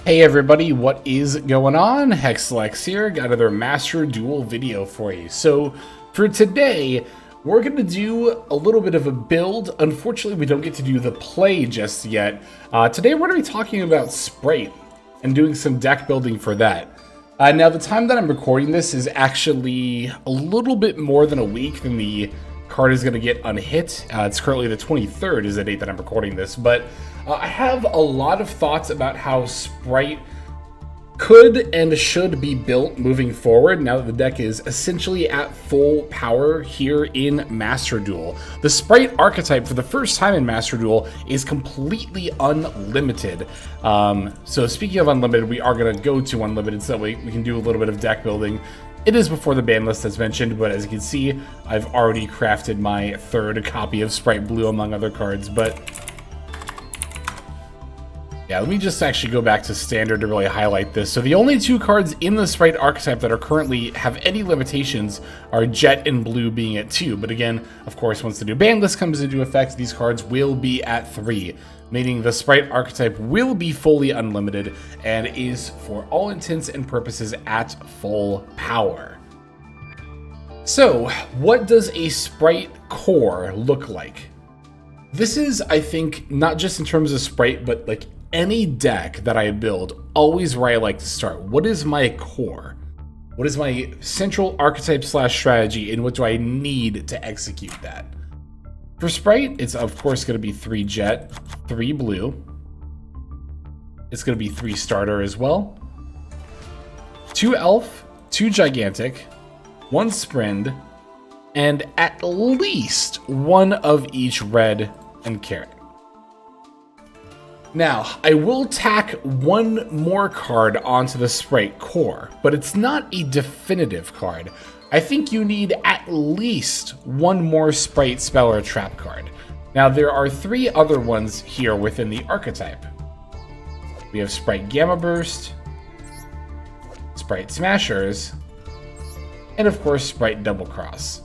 Hey everybody, what is going on? Hexlex here, got another Master Duel video for you. So for today, we're going to do a little bit of a build. Unfortunately, we don't get to do the play just yet. Today we're going to be talking about Spright and doing some deck building for that. Now the time that I'm recording this is actually a little bit more than a week than the card is going to get unhit. It's currently the 23rd is the date that I'm recording this, but I have a lot of thoughts about how Spright could and should be built moving forward now that the deck is essentially at full power here in Master Duel. The Spright archetype for the first time in Master Duel is completely unlimited. So speaking of unlimited, we are going to go to unlimited so that we can do a little bit of deck building. It is before the ban list as mentioned, but as you can see, I've already crafted my third copy of Spright Blue among other cards, but yeah, let me just actually go back to standard to really highlight this. So the only two cards in the Spright archetype that are currently have any limitations are Jet and Blue being at 2. But again, of course, once the new ban list comes into effect, these cards will be at 3, meaning the Spright archetype will be fully unlimited and is, for all intents and purposes, at full power. So, what does a Spright core look like? This is, I think, not just in terms of Spright, but like any deck that I build, always where I like to start. What is my core? What is my central archetype slash strategy, and what do I need to execute that? For Spright, it's of course going to be 3 Jet, 3 Blue. It's going to be 3 Starter as well. 2 Elf, 2 Gigantic, 1 Sprint, and at least 1 of each Red and Carrot. Now, I will tack 1 more card onto the Spright core, but it's not a definitive card. I think you need at least 1 more Spright spell or trap card. Now, there are 3 other ones here within the archetype. We have Spright Gamma Burst, Spright Smashers, and of course, Spright Double Cross.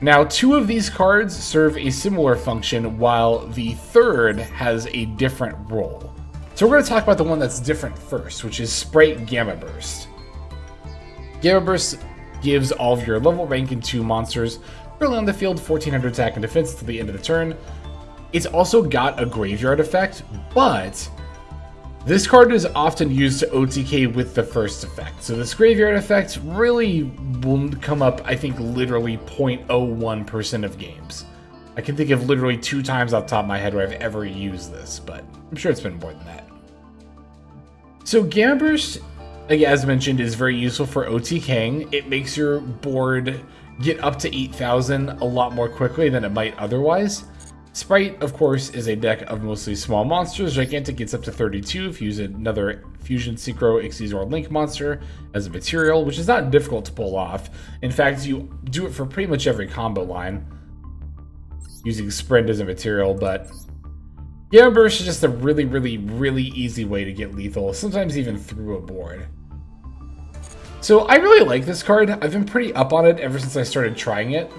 Now, 2 of these cards serve a similar function, while the third has a different role. So we're going to talk about the one that's different first, which is Spright Gamma Burst. Gamma Burst gives all of your level rank and 2 monsters early on the field 1400 attack and defense till the end of the turn. It's also got a graveyard effect, but this card is often used to OTK with the first effect. So this graveyard effect really will come up, I think, literally 0.01% of games. I can think of literally 2 times off the top of my head where I've ever used this, but I'm sure it's been more than that. So Gamma Burst, as mentioned, is very useful for OTKing. It makes your board get up to 8,000 a lot more quickly than it might otherwise. Spright, of course, is a deck of mostly small monsters. Gigantic gets up to 32 if you use another Fusion Synchro Xyz Link monster as a material, which is not difficult to pull off. In fact, you do it for pretty much every combo line, using Sprint as a material, but Gamma Burst is just a really easy way to get lethal, sometimes even through a board. So I really like this card. I've been pretty up on it ever since I started trying it.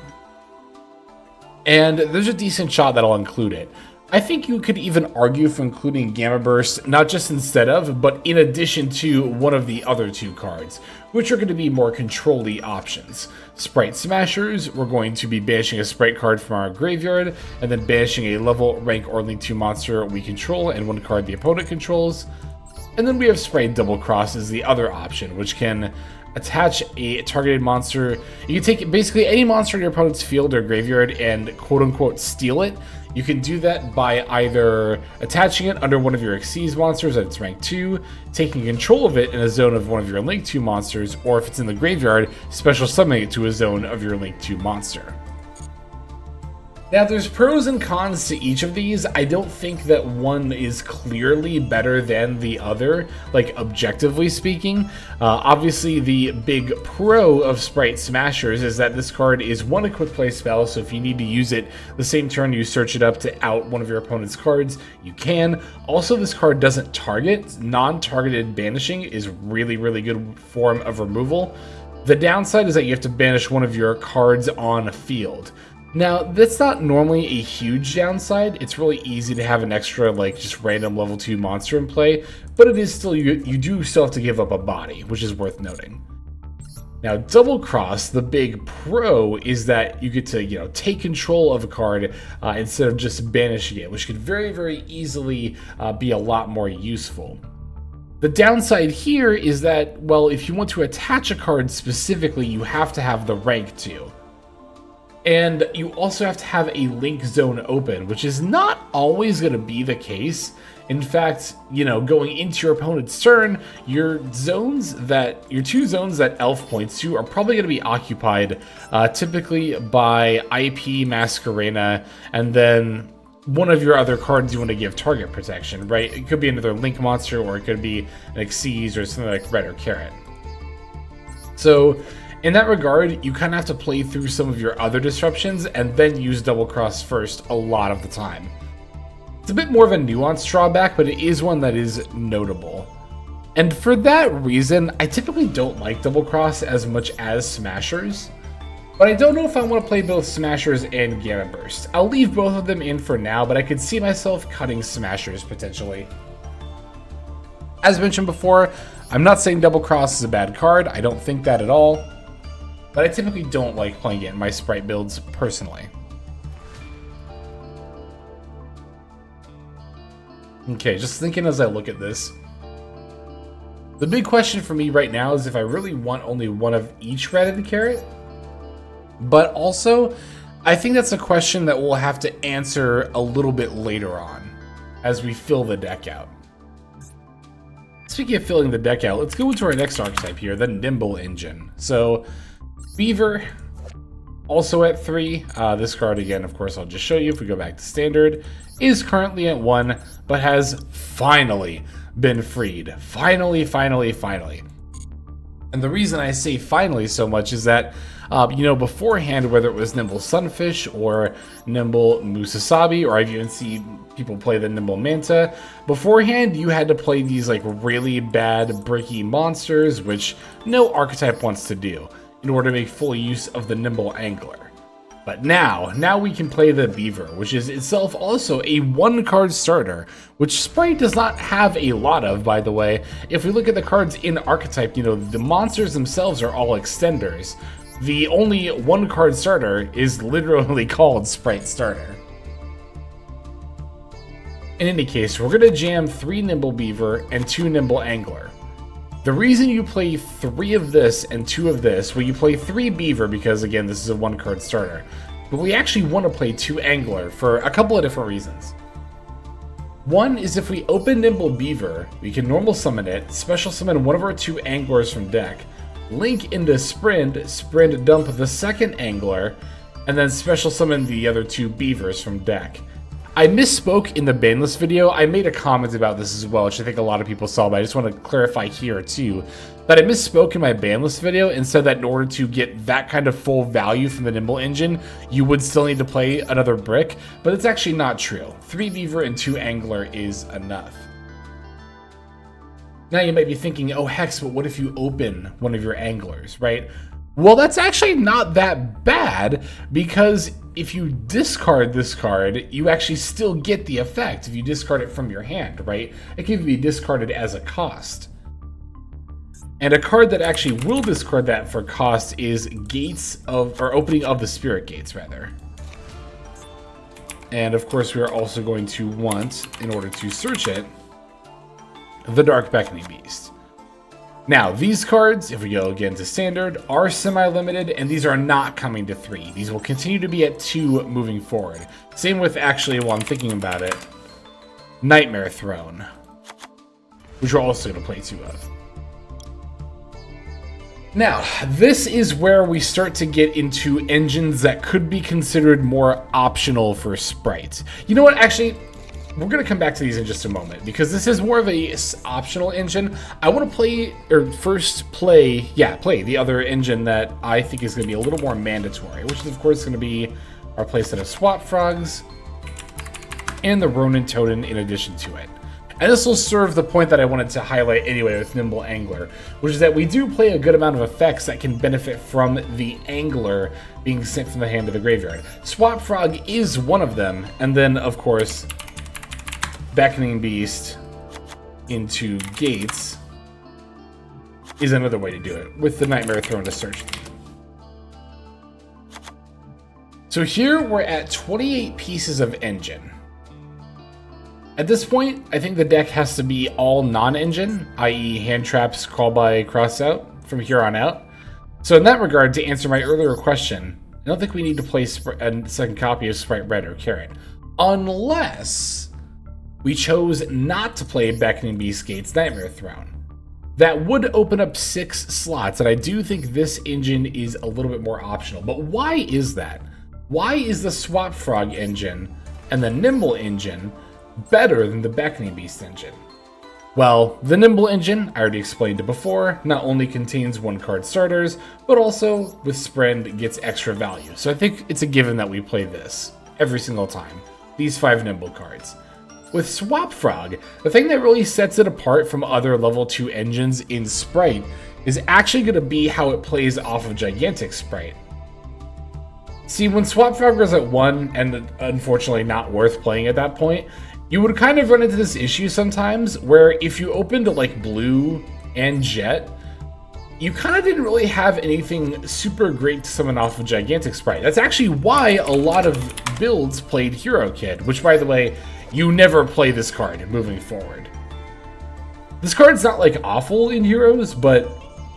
And there's a decent shot that I'll include it. I think you could even argue for including Gamma Burst, not just instead of, but in addition to one of the other 2 cards, which are going to be more control-y options. Spright Smashers, we're going to be banishing a Spright card from our graveyard, and then banishing a level, rank, or link 2 monster we control, and 1 card the opponent controls. And then we have Spright Double Cross as the other option, which can attach a targeted monster. You can take basically any monster in your opponent's field or graveyard and quote-unquote steal it. You can do that by either attaching it under one of your Xyz monsters at its rank 2, taking control of it in a zone of one of your link 2 monsters, or if it's in the graveyard, special summoning it to a zone of your link 2 monster. Now, there's pros and cons to each of these. I don't think that one is clearly better than the other, like objectively speaking. Obviously, the big pro of Spright Smashers is that this card is 1 a quick play spell, so if you need to use it the same turn you search it up to out one of your opponent's cards, you can. Also, this card doesn't target. Non-targeted banishing is really good form of removal. The downside is that you have to banish one of your cards on a field. Now, that's not normally a huge downside. It's really easy to have an extra, like, just random level 2 monster in play, but it is still, you do still have to give up a body, which is worth noting. Now, Double Cross, the big pro is that you get to, take control of a card instead of just banishing it, which could very, very easily be a lot more useful. The downside here is that, well, if you want to attach a card specifically, you have to have the rank 2. And you also have to have a link zone open, which is not always going to be the case. In fact, going into your opponent's turn, your two zones that Elf points to are probably going to be occupied, typically by IP, Masquerena, and then one of your other cards you want to give target protection, right? It could be another Link monster, or it could be an Xyz or something like Red or Carrot. So, in that regard, you kind of have to play through some of your other disruptions and then use Double Cross first a lot of the time. It's a bit more of a nuanced drawback, but it is one that is notable. And for that reason, I typically don't like Double Cross as much as Smashers, but I don't know if I want to play both Smashers and Gamma Burst. I'll leave both of them in for now, but I could see myself cutting Smashers potentially. As mentioned before, I'm not saying Double Cross is a bad card, I don't think that at all. But I typically don't like playing it in my Sprite builds, personally. Okay, just thinking as I look at this. The big question for me right now is if I really want only one of each red and carrot. But also, I think that's a question that we'll have to answer a little bit later on, as we fill the deck out. Speaking of filling the deck out, let's go into our next archetype here, the Nimble engine. So, Beaver, also at 3. This card, again, of course, I'll just show you if we go back to Standard, is currently at 1, but has finally been freed. Finally. And the reason I say finally so much is that, beforehand, whether it was Nimble Sunfish or Nimble Musasabi, or I've even seen people play the Nimble Manta, beforehand you had to play these like really bad bricky monsters, which no archetype wants to do, in order to make full use of the Nimble Angler. But now we can play the Beaver, which is itself also a 1-card starter, which Sprite does not have a lot of, by the way. If we look at the cards in archetype, the monsters themselves are all extenders. The only 1-card starter is literally called Sprite Starter. In any case, we're going to jam 3 Nimble Beaver and 2 Nimble Angler. The reason you play 3 of this and 2 of this, well, you play 3 Beaver because, again, this is a 1-card starter. But we actually want to play 2 Angler for a couple of different reasons. One is if we open Nimble Beaver, we can normal summon it, special summon one of our 2 Anglers from deck, link into Sprint dump the second Angler, and then special summon the other 2 Beavers from deck. I misspoke in the banlist video. I made a comment about this as well, which I think a lot of people saw, but I just want to clarify here too, that I misspoke in my banlist video and said that in order to get that kind of full value from the Nimble engine, you would still need to play another brick, but it's actually not true. 3 Beaver and 2 Angler is enough. Now you might be thinking, oh Hex, but what if you open one of your Anglers, right? Well, that's actually not that bad, because if you discard this card, you actually still get the effect if you discard it from your hand, right? It can be discarded as a cost. And a card that actually will discard that for cost is Opening of the Spirit Gates, rather. And of course, we are also going to want, in order to search it, the Dark Beckoning Beast. Now, these cards, if we go again to Standard, are semi-limited, and these are not coming to 3. These will continue to be at 2 moving forward. Same with, actually, while I'm thinking about it, Nightmare Throne, which we're also going to play 2 of. Now, this is where we start to get into engines that could be considered more optional for Sprite. You know what, actually, we're going to come back to these in just a moment, because this is more of a optional engine. I want to play the other engine that I think is going to be a little more mandatory, which is, of course, going to be our playset of Swap Frogs and the Ronin Totem in addition to it. And this will serve the point that I wanted to highlight anyway with Nimble Angler, which is that we do play a good amount of effects that can benefit from the Angler being sent from the hand to the graveyard. Swap Frog is one of them, and then, of course, Beckoning Beast into Gates is another way to do it, with the Nightmare Throne to search. So here we're at 28 pieces of engine. At this point, I think the deck has to be all non-engine, i.e. hand traps, call by, cross out, from here on out. So in that regard, to answer my earlier question, I don't think we need to play a second copy of Sprite Red or Carrot, unless we chose not to play Beckoning Beast, Gates, Nightmare Throne. That would open up 6 slots, and I do think this engine is a little bit more optional. But why is that? Why is the Swap Frog engine and the Nimble engine better than the Beckoning Beast engine? Well, the Nimble engine, I already explained it before, not only contains 1-card starters, but also with Sprint gets extra value. So I think it's a given that we play this every single time, these 5 Nimble cards. With Swap Frog, the thing that really sets it apart from other level 2 engines in Sprite is actually going to be how it plays off of Gigantic Sprite. See, when Swap Frog was at 1, and unfortunately not worth playing at that point, you would kind of run into this issue sometimes where if you opened like Blue and Jet, you kind of didn't really have anything super great to summon off of Gigantic Sprite. That's actually why a lot of builds played Hero Kid, which, by the way, you never play this card moving forward. This card's not like awful in Heroes, but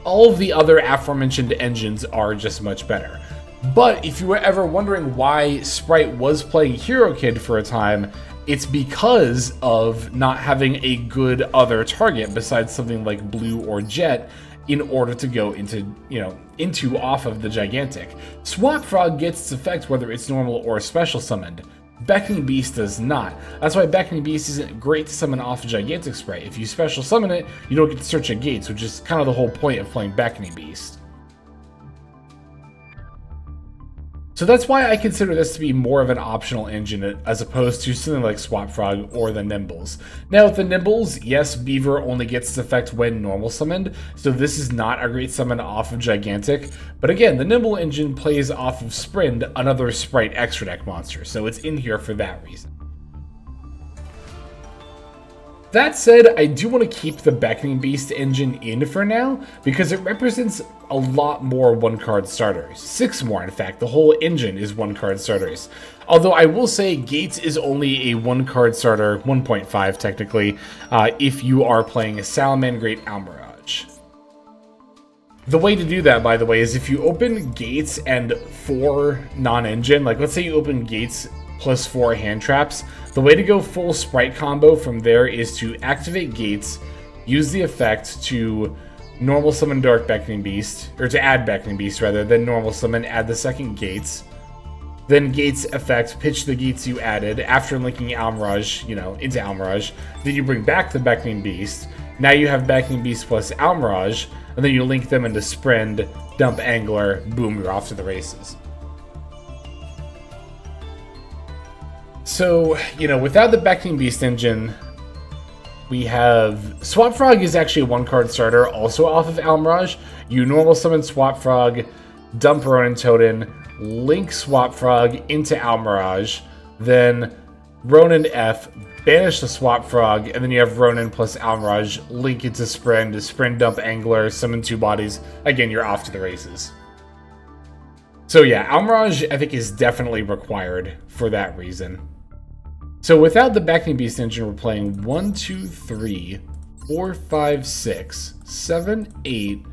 all of the other aforementioned engines are just much better. But if you were ever wondering why Sprite was playing Hero Kid for a time, it's because of not having a good other target besides something like Blue or Jet in order to go into off of the Gigantic. Swap Frog gets its effect whether it's normal or special summoned. Beckoning Beast does not. That's why Beckoning Beast isn't great to summon off of Gigantic Sprite. If you special summon it, you don't get to search at Gates, which is kind of the whole point of playing Beckoning Beast. So that's why I consider this to be more of an optional engine as opposed to something like Swap Frog or the Nimbles. Now with the Nimbles, yes, Beaver only gets its effect when normal summoned, so this is not a great summon off of Gigantic, but again, the Nimble engine plays off of Sprint, another Sprite extra deck monster, so it's in here for that reason. That said, I do want to keep the Beckoning Beast engine in for now, because it represents a lot more 1-card starters. 6 more, in fact. The whole engine is 1-card starters. Although I will say Gates is only a 1-card starter, 1.5 technically, if you are playing a Salamangreat Almirage. The way to do that, by the way, is if you open Gates and 4 non-engine, like let's say you open Gates plus 4 hand traps, the way to go full Sprite combo from there is to activate Gates, use the effect to normal summon Dark Beckoning Beast, or to add Beckoning Beast rather, then normal summon, add the second Gates, then Gates effect, pitch the Gates you added, after linking Almirage, into Almirage, then you bring back the Beckoning Beast, now you have Beckoning Beast plus Almirage, and then you link them into Sprend, dump Angler, boom, you're off to the races. So, without the Beckoning Beast engine, we have Swap Frog is actually a 1-card starter, also off of Almirage. You normal summon Swap Frog, dump Ronin Totem, link Swap Frog into Almirage, then Ronin F, banish the Swap Frog, and then you have Ronin plus Almirage, link into Sprint dump Angler, summon 2 bodies. Again, you're off to the races. So yeah, Almirage I think is definitely required for that reason. So without the Beckoning Beast engine, we're playing 1, 2, 3, 4, 5, 6, 7, 8,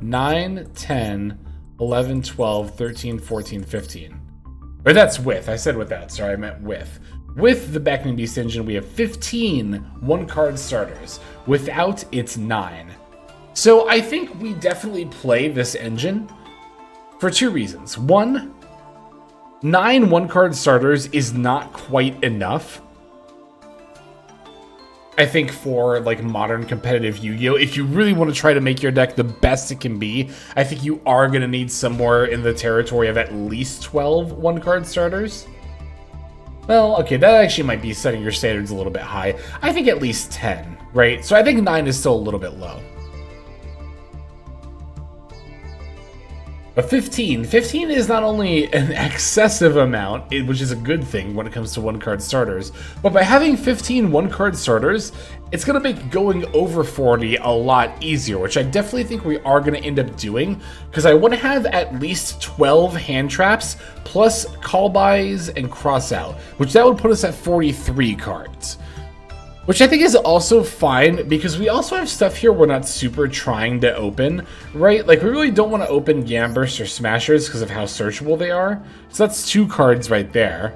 9, 10, 11, 12, 13, 14, 15. Or that's with. I said without. Sorry, I meant with. With the Beckoning Beast engine, we have 15 1-card starters. Without, it's 9. So I think we definitely play this engine for 2 reasons. 1, 9 1-card starters is not quite enough. I think for like modern competitive Yu-Gi-Oh! If you really want to try to make your deck the best it can be, I think you are going to need somewhere in the territory of at least 12 1-card starters. Well, okay, that actually might be setting your standards a little bit high. I think at least 10, right? So I think 9 is still a little bit low. But 15 is not only an excessive amount, which is a good thing when it comes to one-card starters, but by having 15 one-card starters, it's going to make going over 40 a lot easier, which I definitely think we are going to end up doing, because I want to have at least 12 hand traps, plus call-bys and cross-out, which that would put us at 43 cards. Which I think is also fine, because we also have stuff here we're not super trying to open, right? Like, we really don't want to open Gambursts or Smashers because of how searchable they are. So that's 2 cards right there.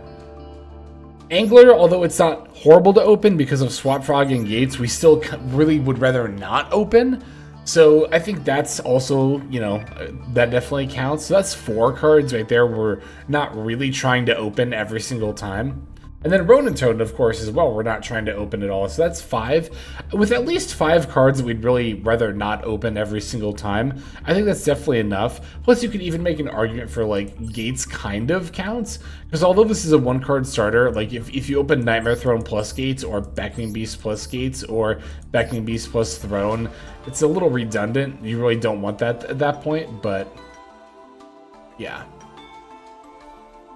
Angler, although it's not horrible to open because of Swap Frog and Gates, we still really would rather not open. So I think that's also, you know, that definitely counts. So that's 4 cards right there we're not really trying to open every single time. And then Ronin Toad, of course, as well, we're not trying to open at all. So that's 5. With at least 5 cards that we'd really rather not open every single time, I think that's definitely enough. Plus, you could even make an argument for, like, Gates kind of counts. Because although this is a 1-card starter, like, if you open Nightmare Throne plus Gates, or Beckoning Beast plus Gates, or Beckoning Beast plus Throne, it's a little redundant. You really don't want that at that point, but yeah.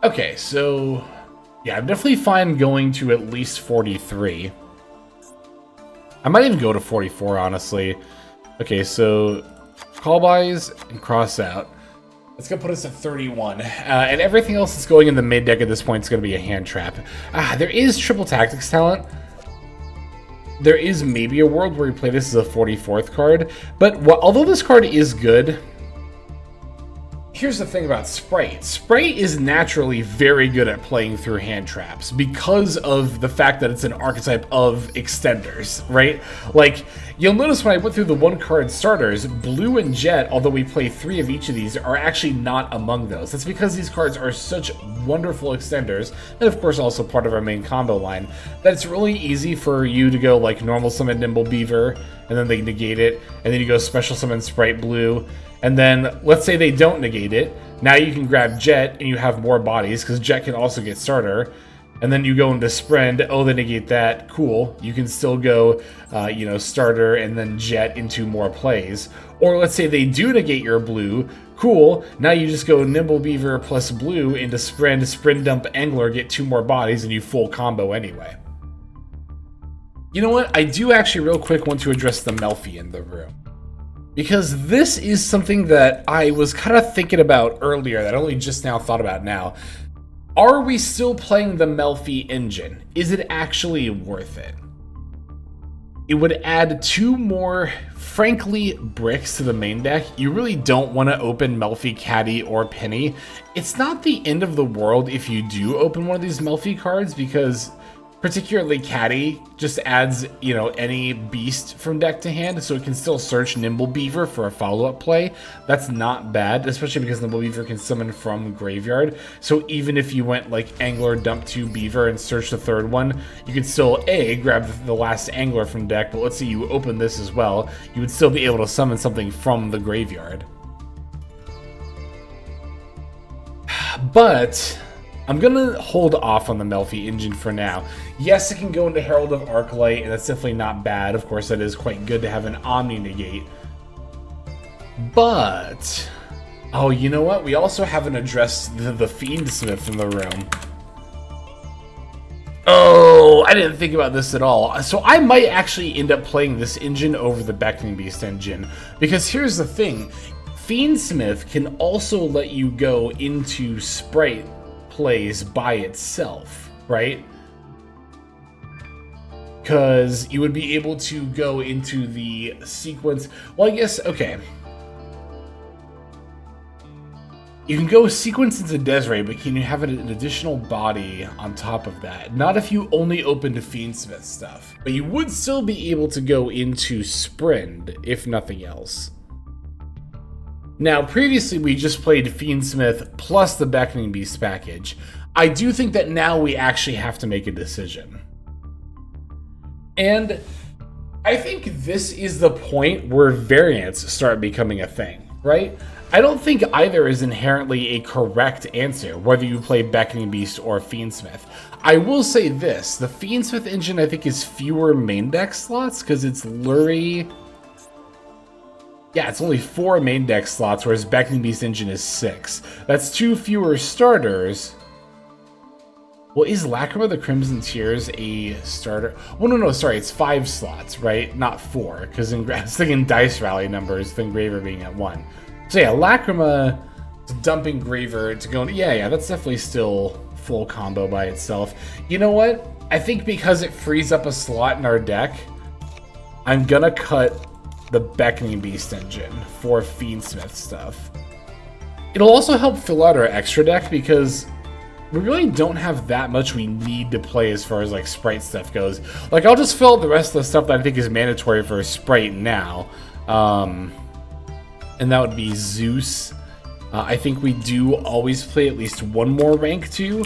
Okay, so yeah, I'm definitely fine going to at least 43. I might even go to 44, honestly. Okay, so call-bys and cross-out. That's going to put us at 31. And everything else that's going in the main deck at this point is going to be a hand trap. There is triple tactics talent. There is maybe a world where we play this as a 44th card. But although this card is good, here's the thing about Spright. Spright is naturally very good at playing through hand traps because of the fact that it's an archetype of extenders, right? Like, you'll notice when I went through the 1-card starters, Blue and Jet, although we play 3 of each of these, are actually not among those. That's because these cards are such wonderful extenders, and of course also part of our main combo line, that it's really easy for you to go like normal summon Nimble Beaver, and then they negate it, and then you go special summon Spright Blue, and then let's say they don't negate it. Now you can grab Jet and you have more bodies because Jet can also get starter. And then you go into Sprend. Oh, they negate that. Cool. You can still go, you know, starter and then Jet into more plays. Or let's say they do negate your blue. Cool. Now you just go Nimble Beaver plus blue into Sprend dump Angler, get 2 more bodies, and you full combo anyway. You know what? I do actually real quick want to address the Melfi in the room. Because this is something that I was kind of thinking about earlier that I only just now thought about now. Are we still playing the Melfi engine? Is it actually worth it? It would add 2 more, frankly, bricks to the main deck. You really don't want to open Melfi, Caddy, or Penny. It's not the end of the world if you do open one of these Melfi cards, because particularly Caddy just adds, you know, any beast from deck to hand, so it can still search Nimble Beaver for a follow-up play. That's not bad, especially because Nimble Beaver can summon from graveyard. So even if you went like Angler, dump 2 Beaver, and search the 3rd one, you could still grab the last Angler from deck, but let's say you open this as well, you would still be able to summon something from the graveyard. But I'm gonna hold off on the Melfi engine for now. Yes, it can go into Herald of Arclight, and that's definitely not bad. Of course, that is quite good to have an Omni negate. But oh, you know what? We also haven't addressed the Fiendsmith in the room. Oh, I didn't think about this at all. So I might actually end up playing this engine over the Beckoning Beast engine, because here's the thing. Fiendsmith can also let you go into Sprite plays by itself, right? Because you would be able to go into the sequence. Well, I guess, okay. You can go sequence into Desiree, but can you have an additional body on top of that? Not if you only open to Fiendsmith stuff. But you would still be able to go into Sprend, if nothing else. Now, previously we just played Fiendsmith plus the Beckoning Beast package. I do think that now we actually have to make a decision. And I think this is the point where variants start becoming a thing, right? I don't think either is inherently a correct answer, whether you play Beckoning Beast or Fiendsmith. I will say this, the Fiendsmith engine I think is fewer main deck slots, because it's Lurie. Yeah, it's only 4 main deck slots, whereas Beckoning Beast engine is 6. That's 2 fewer starters. Well, is Lacrima the Crimson Tears a starter? Well, no, sorry, it's 5 slots, right? Not 4, because I was thinking Dice Rally numbers, the Engraver being at 1. So yeah, Lacrima, dumping Engraver to go into, yeah, that's definitely still full combo by itself. You know what? I think because it frees up a slot in our deck, I'm gonna cut the Beckoning Beast engine for Fiendsmith stuff. It'll also help fill out our extra deck because we really don't have that much we need to play as far as like Sprite stuff goes. Like, I'll just fill out the rest of the stuff that I think is mandatory for Sprite now. And that would be Zeus. I think we do always play at least one more rank 2.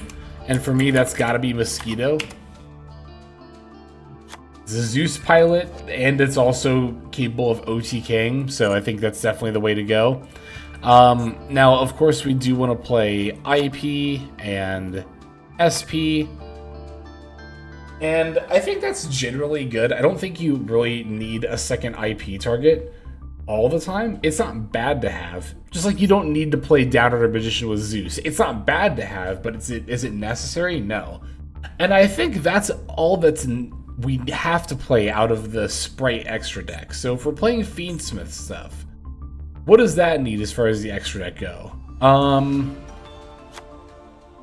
And for me, that's gotta be Mosquito. It's a Zeus pilot, and it's also capable of OTKing, so I think that's definitely the way to go. Now, of course, we do want to play IP and SP, and I think that's generally good. I don't think you really need a second IP target all the time. It's not bad to have. Just like you don't need to play Downrider Magician with Zeus. It's not bad to have, but is it necessary? No. And I think that's all we have to play out of the Sprite extra deck. So if we're playing Fiendsmith stuff, what does that need as far as the extra deck go?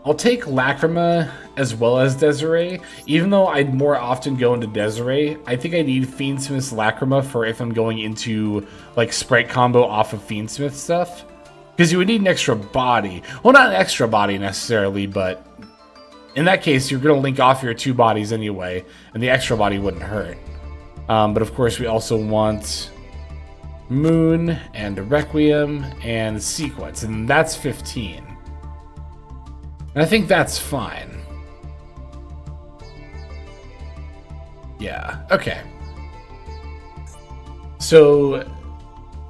I'll take Lacrima as well as Desiree. Even though I'd more often go into Desiree, I think I need Fiendsmith's Lacrima for if I'm going into like Sprite combo off of Fiendsmith stuff. Because you would need an extra body. Well, not an extra body necessarily, but in that case, you're going to link off your 2 bodies anyway, and the extra body wouldn't hurt. But of course, we also want Moon and Requiem and Sequence, and that's 15. And I think that's fine. Yeah, okay. So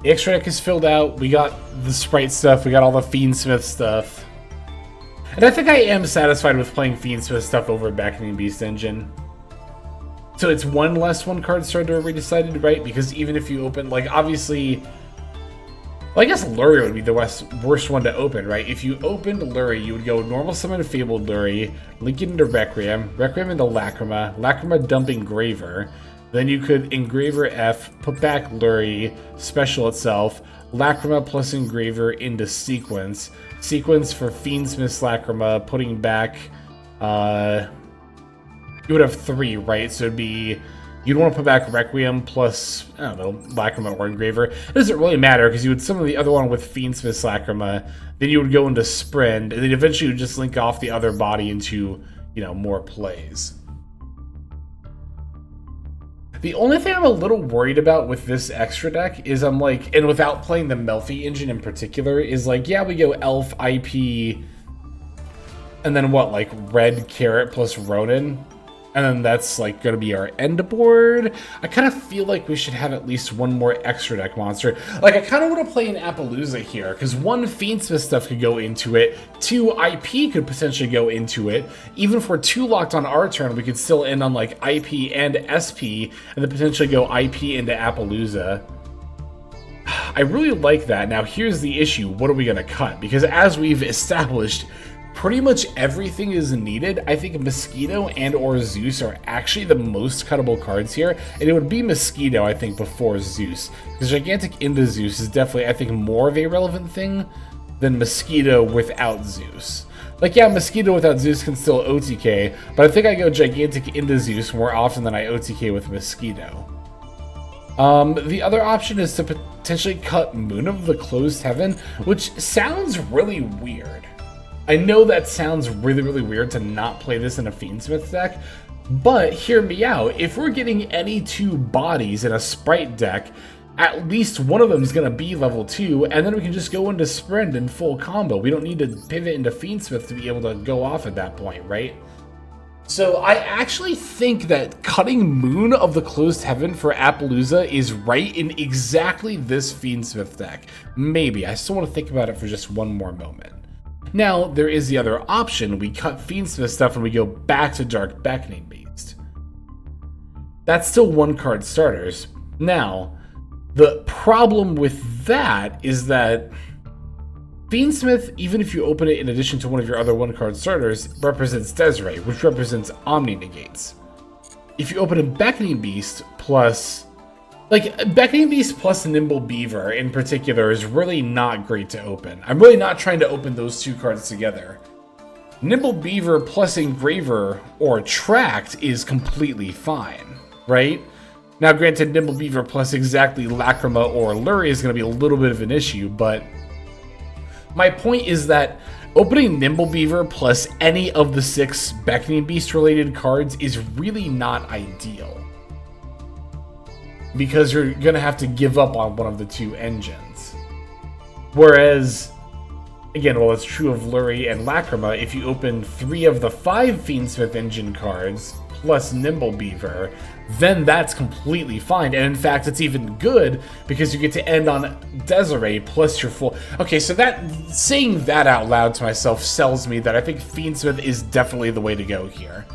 the extra deck is filled out. We got the Sprite stuff. We got all the Fiendsmith stuff. And I think I am satisfied with playing Fiendsmith stuff over Beckoning Beast engine. So it's 1 less 1 card starter we decided, right? Because even if you open, like, obviously... Well, I guess Lurie would be the worst one to open, right? If you opened Lurie, you would go normal summon Fabled Lurie, link it into Requiem, Requiem into Lacrima, Lacrima dump Engraver, then you could Engraver F, put back Lurie, special itself, Lacrima plus Engraver into Sequence, Sequence for Fiendsmith's Lacrima, putting back, you would have 3, right? So it'd be, you'd want to put back Requiem plus, I don't know, Lacrima or Engraver. It doesn't really matter, because you would summon the other one with Fiendsmith's Lacrima, then you would go into Sprint, and then eventually you would just link off the other body into, you know, more plays. The only thing I'm a little worried about with this extra deck is I'm like, and without playing the Melfi engine in particular, is like, yeah, we go Elf, IP, and then what, like Red Carrot plus Ronin? And then that's like going to be our end board. I kind of feel like we should have at least 1 more extra deck monster. Like, I kind of want to play an Appaloosa here, because 1, Fiendsmith stuff could go into it, 2, IP could potentially go into it. Even if we're 2 locked on our turn, we could still end on like IP and SP, and then potentially go IP into Appaloosa. I really like that. Now, here's the issue. What are we going to cut? Because as we've established, pretty much everything is needed. I think Mosquito and or Zeus are actually the most cuttable cards here, and it would be Mosquito, I think, before Zeus. Because Gigantic into Zeus is definitely, I think, more of a relevant thing than Mosquito without Zeus. Like, yeah, Mosquito without Zeus can still OTK, but I think I go Gigantic into Zeus more often than I OTK with Mosquito. The other option is to potentially cut Moon of the Closed Heaven, which sounds really weird. I know that sounds really, really weird to not play this in a Fiendsmith deck, but hear me out. If we're getting any 2 bodies in a Sprite deck, at least one of them is going to be level 2, and then we can just go into Sprint in full combo. We don't need to pivot into Fiendsmith to be able to go off at that point, right? So I actually think that cutting Moon of the Closed Heaven for Appaloosa is right in exactly this Fiendsmith deck. Maybe. I still want to think about it for just one more moment. Now, there is the other option. We cut Fiendsmith stuff and we go back to Dark Beckoning Beast. That's still 1-card starters. Now, the problem with that is that Fiendsmith, even if you open it in addition to one of your other 1-card starters, represents Desiree, which represents Omni Negates. If you open a Beckoning Beast plus... Like, Beckoning Beast plus Nimble Beaver in particular is really not great to open. I'm really not trying to open those 2 cards together. Nimble Beaver plus Engraver or Tract is completely fine, right? Now, granted, Nimble Beaver plus exactly Lacrima or Lurie is going to be a little bit of an issue, but my point is that opening Nimble Beaver plus any of the 6 Beckoning Beast related cards is really not ideal, because you're going to have to give up on one of the 2 engines. Whereas, again, while it's true of Lurie and Lacrima, if you open 3 of the 5 Fiendsmith engine cards plus Nimble Beaver, then that's completely fine. And in fact, it's even good because you get to end on Desiree plus your full... Okay, so that saying that out loud to myself sells me that I think Fiendsmith is definitely the way to go here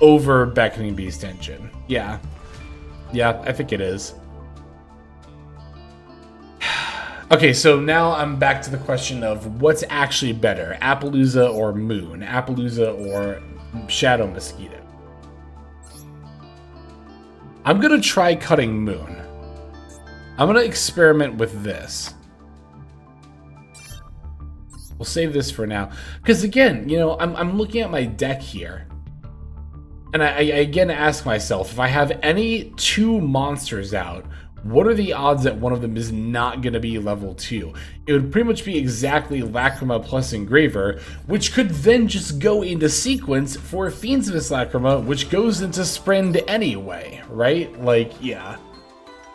over Beckoning Beast engine. Yeah, I think it is. Okay, so now I'm back to the question of what's actually better, Appaloosa or Moon, Appaloosa or Shadow Mosquito. I'm going to try cutting Moon. I'm going to experiment with this. We'll save this for now. Because again, you know, I'm looking at my deck here. And I again ask myself, if I have any 2 monsters out, what are the odds that one of them is not going to be level 2? It would pretty much be exactly Lacrima plus Engraver, which could then just go into sequence for Fiendsmith Lacrima, which goes into Sprint anyway, right? Like, yeah.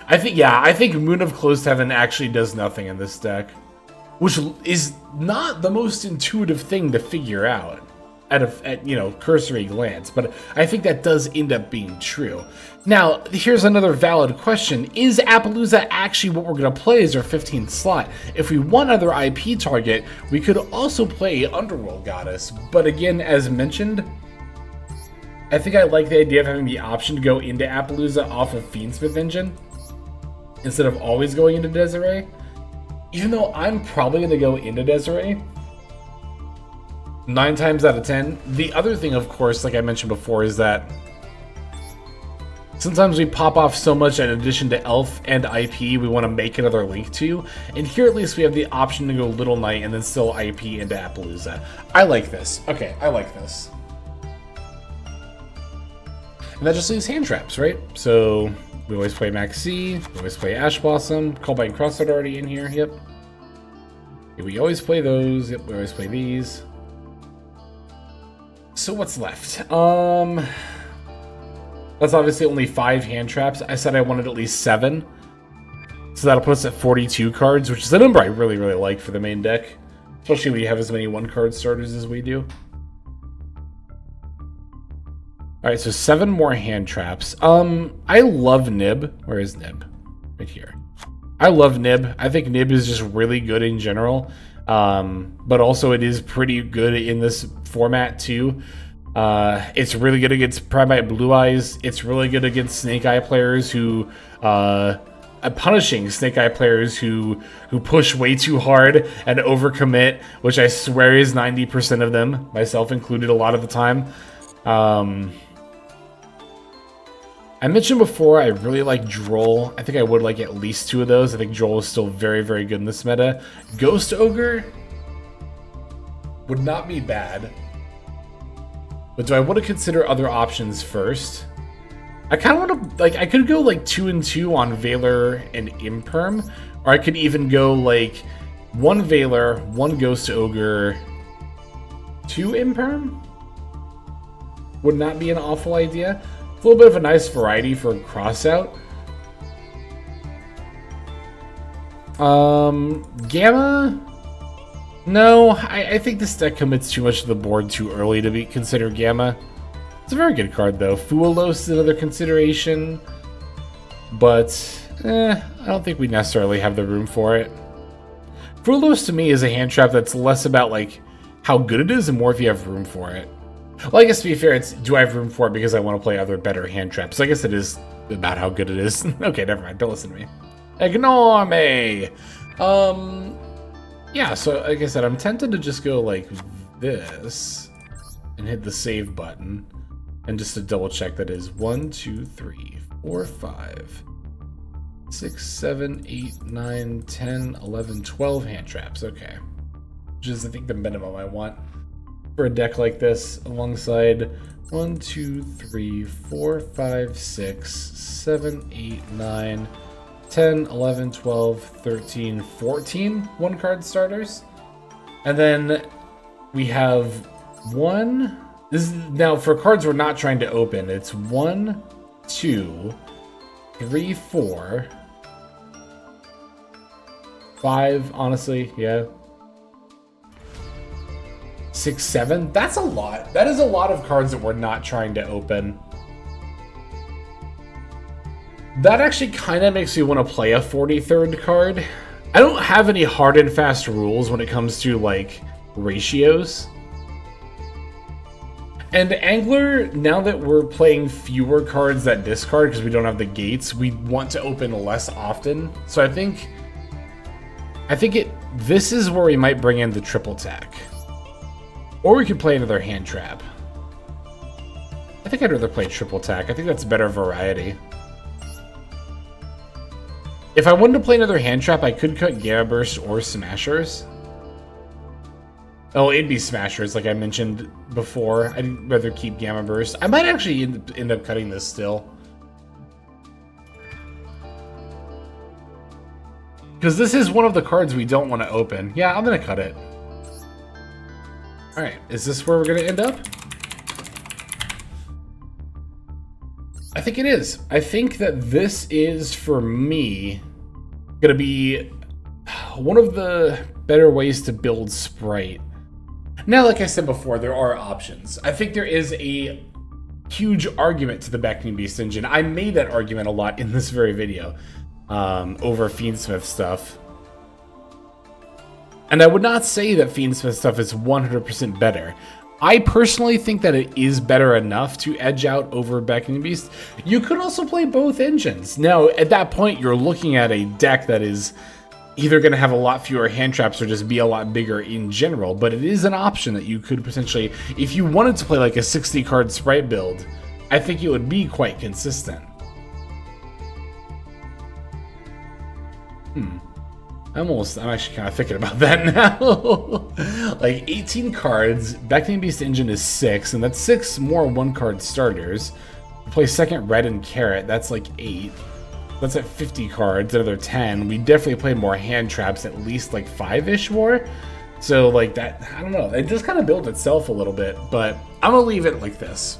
I think Moon of Closed Heaven actually does nothing in this deck, which is not the most intuitive thing to figure out at you know, cursory glance, but I think that does end up being true. Now, here's another valid question. Is Appaloosa actually what we're going to play as our 15th slot? If we want another IP target, we could also play Underworld Goddess, but again, as mentioned, I think I like the idea of having the option to go into Appaloosa off of Fiendsmith engine instead of always going into Desiree. Even though I'm probably going to go into Desiree 9 times out of 10. The other thing, of course, like I mentioned before, is that sometimes we pop off so much in addition to Elf and IP we want to make another link to, and here at least we have the option to go Little Knight and then still IP into Appaloosa. I like this. Okay, I like this. And that just leaves hand traps, right? So we always play Maxi, we always play Ash Blossom, Callbite Crossroad already in here, yep. We always play those, yep, we always play these. So what's left? That's obviously only 5 hand traps. I said I wanted at least 7. So that'll put us at 42 cards, which is a number I really, really like for the main deck. Especially when you have as many 1-card starters as we do. Alright, so 7 more hand traps. I love Nib. Where is Nib? Right here. I love Nib. I think Nib is just really good in general. But also it is pretty good in this format too. It's really good against Primite Blue Eyes. It's really good against Snake Eye players who, punishing Snake Eye players who push way too hard and overcommit, which I swear is 90% of them, myself included a lot of the time. I mentioned before I really like Droll. I think I would like at least 2 of those. I think Droll is still very, very good in this meta. Ghost Ogre would not be bad. But do I want to consider other options first? I kind of want to, like, I could go like 2 and 2 on Valor and Imperm. Or I could even go like 1 Valor, 1 Ghost Ogre, 2 Imperm? Would not be an awful idea. A little bit of a nice variety for Crossout. Gamma? No, I think this deck commits too much to the board too early to be considered Gamma. It's a very good card, though. Fuelos is another consideration, but I don't think we necessarily have the room for it. Fuelos to me is a hand trap that's less about like how good it is and more if you have room for it. Well, I guess to be fair, it's do I have room for it because I want to play other better hand traps. So I guess it is about how good it is. Okay, never mind. Don't listen to me. Ignore me. Yeah, so like I said, I'm tempted to just go like this and hit the save button. And just to double check, that is 1, 2, 3, 4, 5, 6, 7, 8, 9, 10, 11, 12 hand traps. Okay. Which is, I think, the minimum I want for a deck like this, alongside 1, 2, 3, 4, 5, 6, 7, 8, 9, 10, 11, 12, 13, 14 one-card starters. And then we have one... This is now for cards we're not trying to open. It's 1, 2, 3, 4, 5, honestly, yeah. 6, 7. That's a lot. That is a lot of cards that we're not trying to open. That actually kind of makes me want to play a 43rd card. I don't have any hard and fast rules when it comes to like ratios. And Angler, now that we're playing fewer cards that discard because we don't have the gates, we want to open less often. So I think this is where we might bring in the triple tack. Or we could play another hand trap. I think I'd rather play triple tack. I think that's better variety. If I wanted to play another hand trap, I could cut Gamma Burst or Smashers. Oh, it'd be Smashers, like I mentioned before. I'd rather keep Gamma Burst. I might actually end up cutting this still. Because this is one of the cards we don't want to open. Yeah, I'm going to cut it. Alright, is this where we're going to end up? I think it is. I think that this is, for me, going to be one of the better ways to build Sprite. Now, like I said before, there are options. I think there is a huge argument to the Beckoning Beast engine. I made that argument a lot in this very video over Fiendsmith stuff. And I would not say that Fiendsmith stuff is 100% better. I personally think that it is better enough to edge out over Beckoning Beast. You could also play both engines. Now, at that point, you're looking at a deck that is either going to have a lot fewer hand traps or just be a lot bigger in general, but it is an option that you could potentially, if you wanted to play like a 60 card Sprite build, I think it would be quite consistent. I'm actually kind of thinking about that now. Like 18 cards, Beckoning Beast engine is 6, and that's 6 more one card starters. Play second red and carrot, that's like 8. That's at 50 cards, another 10. We definitely play more hand traps, at least like 5-ish more. So like that, I don't know. It just kind of built itself a little bit, but I'm gonna leave it like this.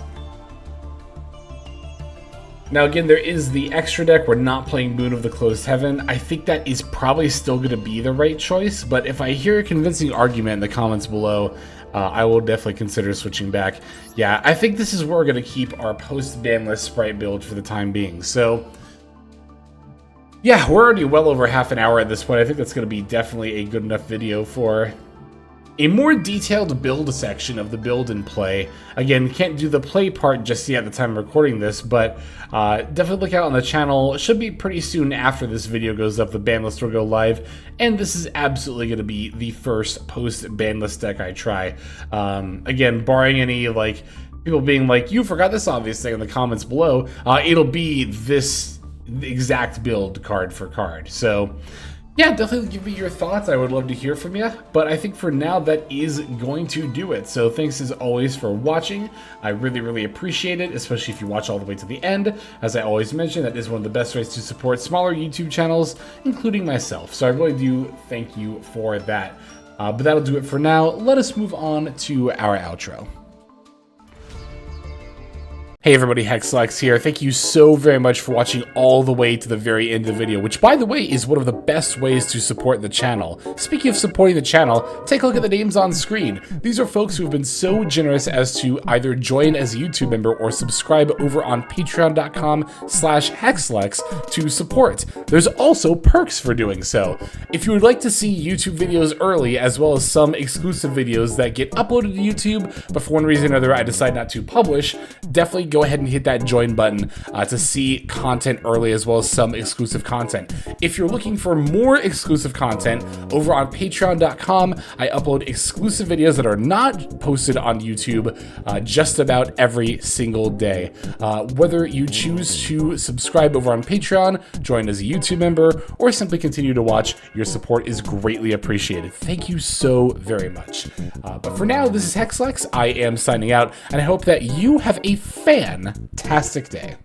Now again, there is the extra deck. We're not playing Moon of the Closed Heaven. I think that is probably still gonna be the right choice, but if I hear a convincing argument in the comments below, I will definitely consider switching back. Yeah, I think this is where we're gonna keep our post-banless Sprite build for the time being. So yeah, we're already well over half an hour at this point. I think that's going to be definitely a good enough video for a more detailed build section of the build and play. Again, can't do the play part just yet at the time of recording this, but definitely look out on the channel. It should be pretty soon after this video goes up, the ban list will go live, and this is absolutely going to be the first post-banless deck I try. Again, barring any, like, people being like, you forgot this obvious thing in the comments below, it'll be this exact build card for card. So yeah, definitely give me your thoughts. I would love to hear from you, but I think for now that is going to do it. So thanks as always for watching. I really appreciate it, especially if you watch all the way to the end. As I always mention, that is one of the best ways to support smaller YouTube channels, including myself. So I really do thank you for that. But that'll do it for now. Let us move on to our outro. Hey everybody, Hexlex here. Thank you so very much for watching all the way to the very end of the video, which by the way is one of the best ways to support the channel. Speaking of supporting the channel, take a look at the names on screen. These are folks who have been so generous as to either join as a YouTube member or subscribe over on patreon.com/Hexlex to support. There's also perks for doing so. If you would like to see YouTube videos early, as well as some exclusive videos that get uploaded to YouTube, but for one reason or another I decide not to publish, definitely go ahead and hit that join button to see content early, as well as some exclusive content. If you're looking for more exclusive content, over on patreon.com, I upload exclusive videos that are not posted on YouTube just about every single day. Whether you choose to subscribe over on Patreon, join as a YouTube member, or simply continue to watch, your support is greatly appreciated. Thank you so very much. But for now, this is Hexlex. I am signing out, and I hope that you have a fantastic day.